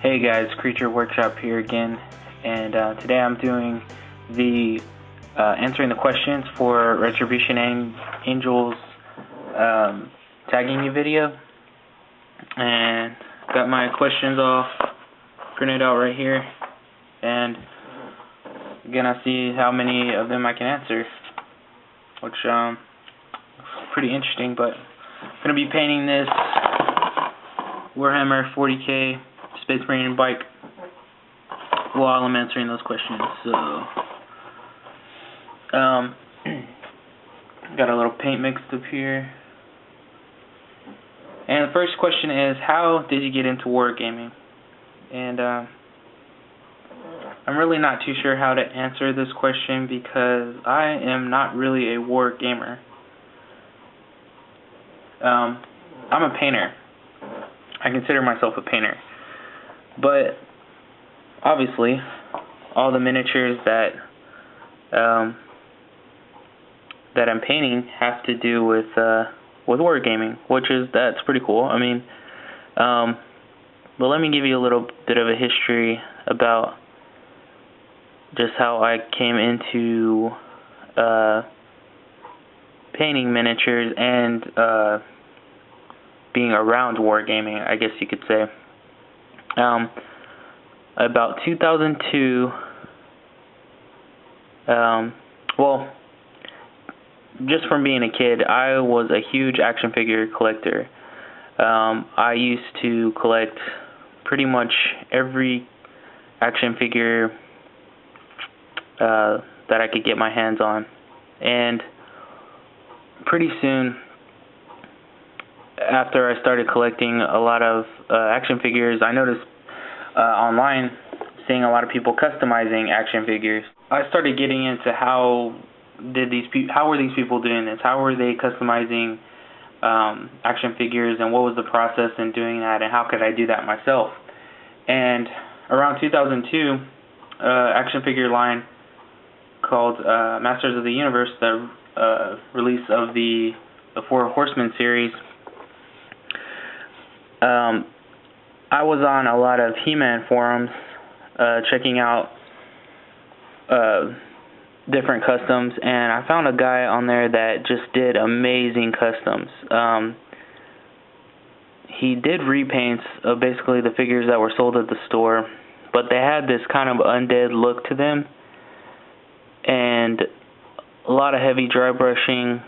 Hey guys, Creature Workshop here again, and today I'm doing the answering the questions for Retribution Angels tagging me video, and got my questions all printed out right here, and again I see how many of them I can answer, which is pretty interesting. But I'm going to be painting this Warhammer 40k Space Marine bike while I'm answering those questions. So, got a little paint mixed up here. And the first question is, how did you get into wargaming? And I'm really not too sure how to answer this question because I am not really a war gamer. I'm a painter. I consider myself a painter. But obviously, all the miniatures that I'm painting have to do with wargaming, that's pretty cool. I mean, but let me give you a little bit of a history about just how I came into painting miniatures and being around wargaming, I guess you could say. About 2002, well, just from being a kid, I was a huge action figure collector. I used to collect pretty much every action figure that I could get my hands on, and pretty soon after I started collecting a lot of action figures, I noticed online seeing a lot of people customizing action figures. I started getting into how were these people doing this? How were they customizing action figures, and what was the process in doing that, and how could I do that myself? And around 2002, action figure line called Masters of the Universe, the release of the Four Horsemen series, I was on a lot of He-Man forums, checking out different customs, and I found a guy on there that just did amazing customs. He did repaints of basically the figures that were sold at the store, but they had this kind of undead look to them, and a lot of heavy dry brushing,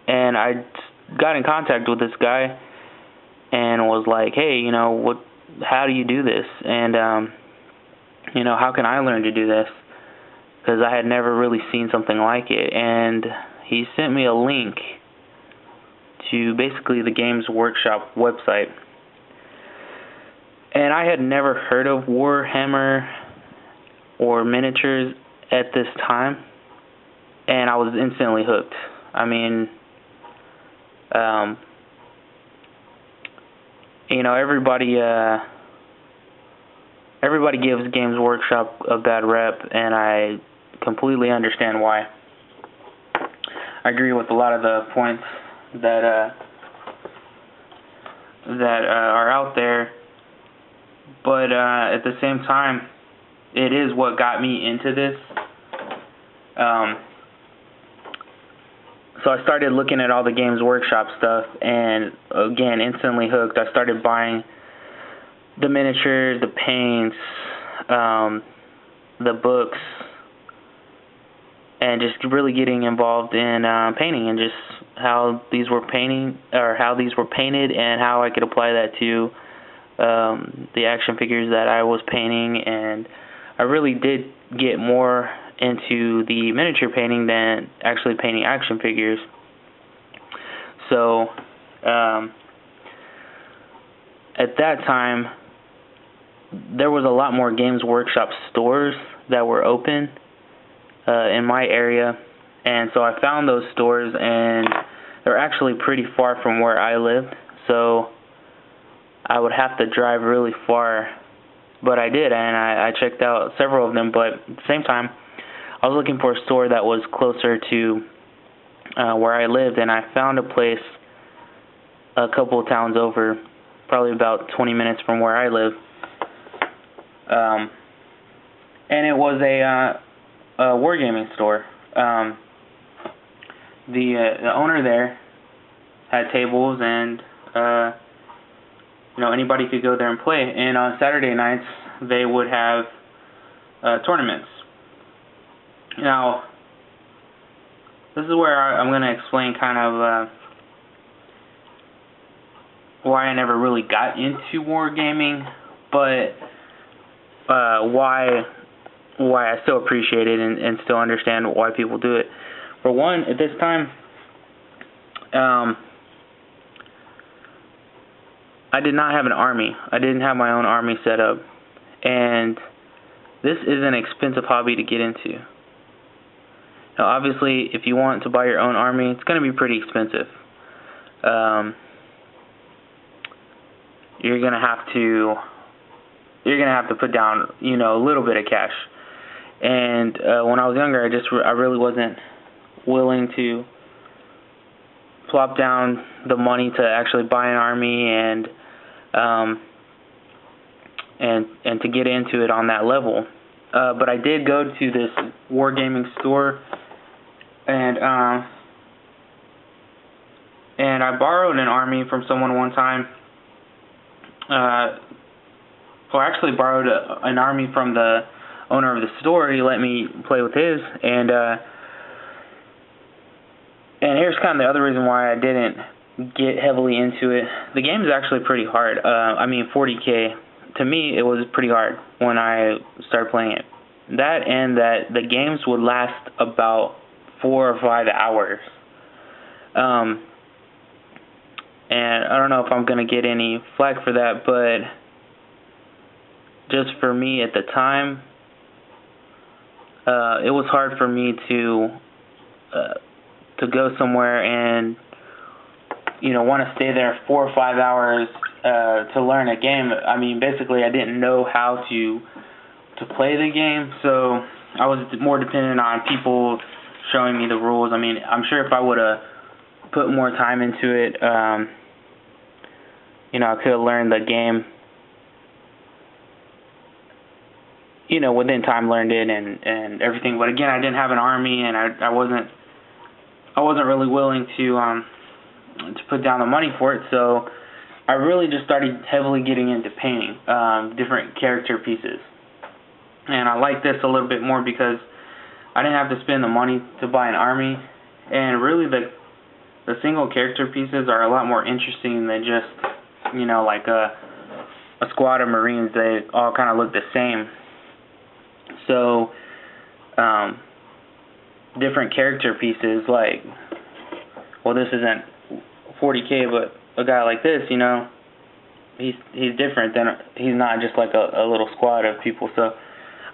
and I got in contact with this guy and was like, hey, how do you do this? And, how can I learn to do this? Because I had never really seen something like it. And he sent me a link to basically the Games Workshop website. And I had never heard of Warhammer or miniatures at this time, and I was instantly hooked. I mean, everybody gives Games Workshop a bad rep, and I completely understand why. I agree with a lot of the points that are out there, but at the same time, it is what got me into this. So I started looking at all the Games Workshop stuff, and again, instantly hooked. I started buying the miniatures, the paints, the books, and just really getting involved in painting, and just how these were painted, and how I could apply that to the action figures that I was painting. And I really did get more into the miniature painting than actually painting action figures. So at that time, there was a lot more Games Workshop stores that were open in my area, and so I found those stores, and they're actually pretty far from where I lived, so I would have to drive really far, but I did, and I checked out several of them. But at the same time, I was looking for a store that was closer to where I lived, and I found a place a couple of towns over, probably about 20 minutes from where I live, And it was a wargaming store. The owner there had tables, and anybody could go there and play. And on Saturday nights, they would have tournaments. Now, this is where I'm going to explain kind of why I never really got into wargaming, but why I still appreciate it and still understand why people do it. For one, at this time, I did not have an army. I didn't have my own army set up, and this is an expensive hobby to get into. Now, obviously, if you want to buy your own army, it's going to be pretty expensive. You're gonna have to put down, a little bit of cash. And when I was younger, I really wasn't willing to plop down the money to actually buy an army and to get into it on that level. But I did go to this wargaming store, and I borrowed an army from someone one time. Actually borrowed an army from the owner of the store. He let me play with his, and here's kind of the other reason why I didn't get heavily into it. The game is actually pretty hard. 40K, to me, it was pretty hard when I started playing it. That and that the games would last about 4 or 5 hours. And I don't know if I'm going to get any flack for that, but just for me at the time, it was hard for me to go somewhere and want to stay there 4 or 5 hours to learn a game. I mean, basically, I didn't know how to play the game, so I was more dependent on people showing me the rules. I mean, I'm sure if I would have put more time into it, I could have learned the game, within time, learned it and everything. But again, I didn't have an army, and I wasn't really willing to put down the money for it. So I really just started heavily getting into painting different character pieces, and I like this a little bit more because I didn't have to spend the money to buy an army, and really the single character pieces are a lot more interesting than just like a squad of Marines. They all kind of look the same. So different character pieces, like, well, this isn't 40K, but a guy like this, he's different. He's not just like a little squad of people. So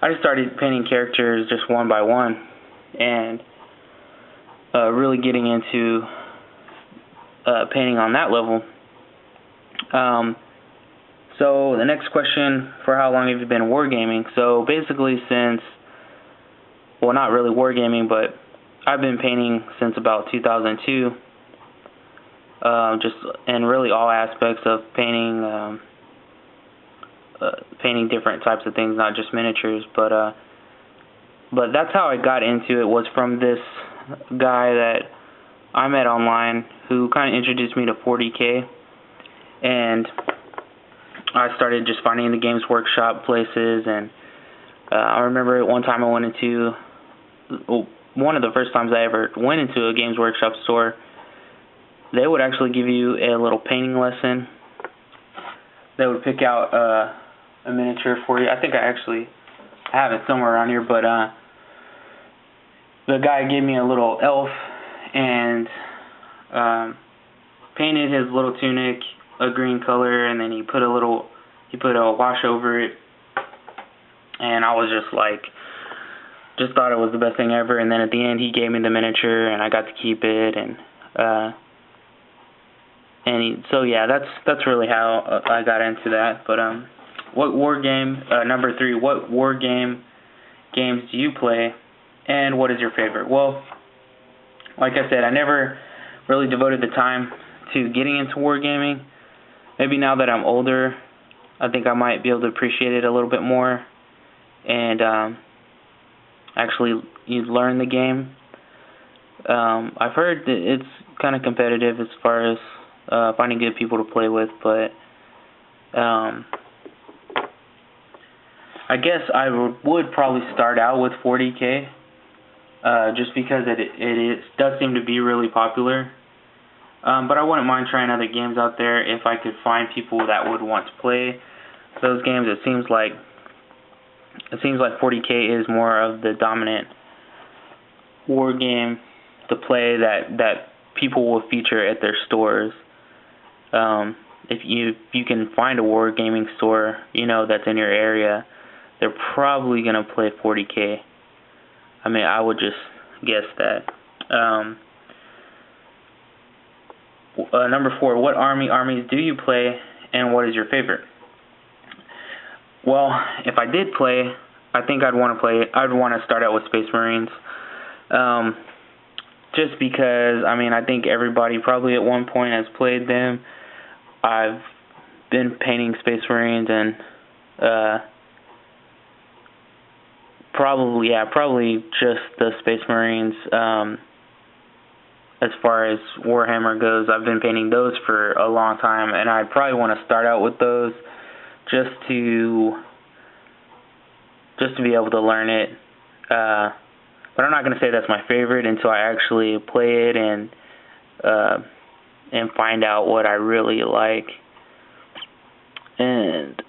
I just started painting characters just one by one, and really getting into painting on that level. So the next question, for how long have you been wargaming? So basically not really wargaming, but I've been painting since about 2002. Just in really all aspects of painting, painting different types of things, not just miniatures. But that's how I got into it, was from this guy that I met online who kind of introduced me to 40K, and I started just finding the Games Workshop places. And I remember at one time I went into one of the first times I ever went into a Games Workshop store. They would actually give you a little painting lesson. They would pick out a miniature for you. I think I have it somewhere around here, but the guy gave me a little elf and painted his little tunic a green color, and then he put a wash over it, and I was just thought it was the best thing ever. And then at the end, he gave me the miniature, and I got to keep it, so yeah, that's really how I got into that. But what war game, number 3, what war games do you play, and what is your favorite? Well, like I said, I never really devoted the time to getting into wargaming. Maybe now that I'm older, I think I might be able to appreciate it a little bit more and actually learn the game. I've heard that it's kind of competitive as far as finding good people to play with, but I guess I would probably start out with 40K, just because it does seem to be really popular. But I wouldn't mind trying other games out there if I could find people that would want to play those games. It seems like 40K is more of the dominant war game to play that people will feature at their stores. If you can find a war gaming store, that's in your area, they're probably gonna play 40K. I mean, I would just guess that. Number 4, what armies do you play, and what is your favorite? Well, if I did play, I think I'd want to start out with Space Marines. Just because, I think everybody probably at one point has played them. I've been painting Space Marines and probably just the Space Marines. As far as Warhammer goes, I've been painting those for a long time, and I'd probably want to start out with those just to be able to learn it. But I'm not going to say that's my favorite until I actually play it and find out what I really like. And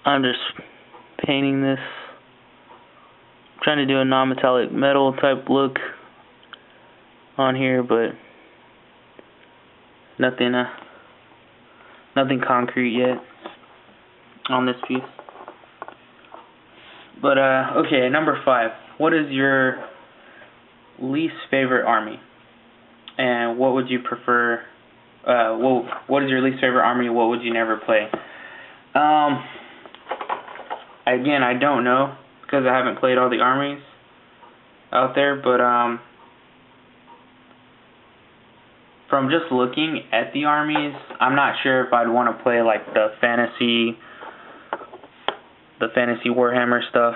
I'm just painting this, trying to do a non-metallic metal type look on here, but nothing concrete yet on this piece. But okay, number 5. What is your least favorite army, and what would you prefer? What is your least favorite army? What would you never play? Again, I don't know because I haven't played all the armies out there, but from just looking at the armies, I'm not sure if I'd want to play like the fantasy Warhammer stuff.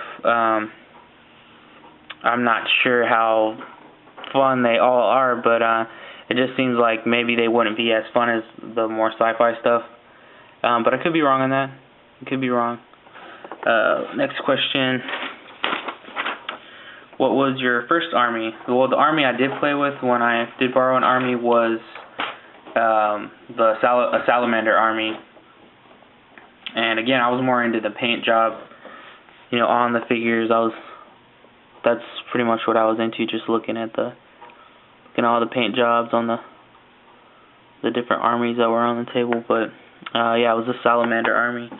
I'm not sure how fun they all are, but it just seems like maybe they wouldn't be as fun as the more sci-fi stuff. But I could be wrong on that. I could be wrong. Next question. What was your first army? Well, the army I did play with when I did borrow an army was a salamander army. And again, I was more into the paint job, on the figures. That's pretty much what I was into, just looking at all the paint jobs on the different armies that were on the table. But yeah, it was a salamander army.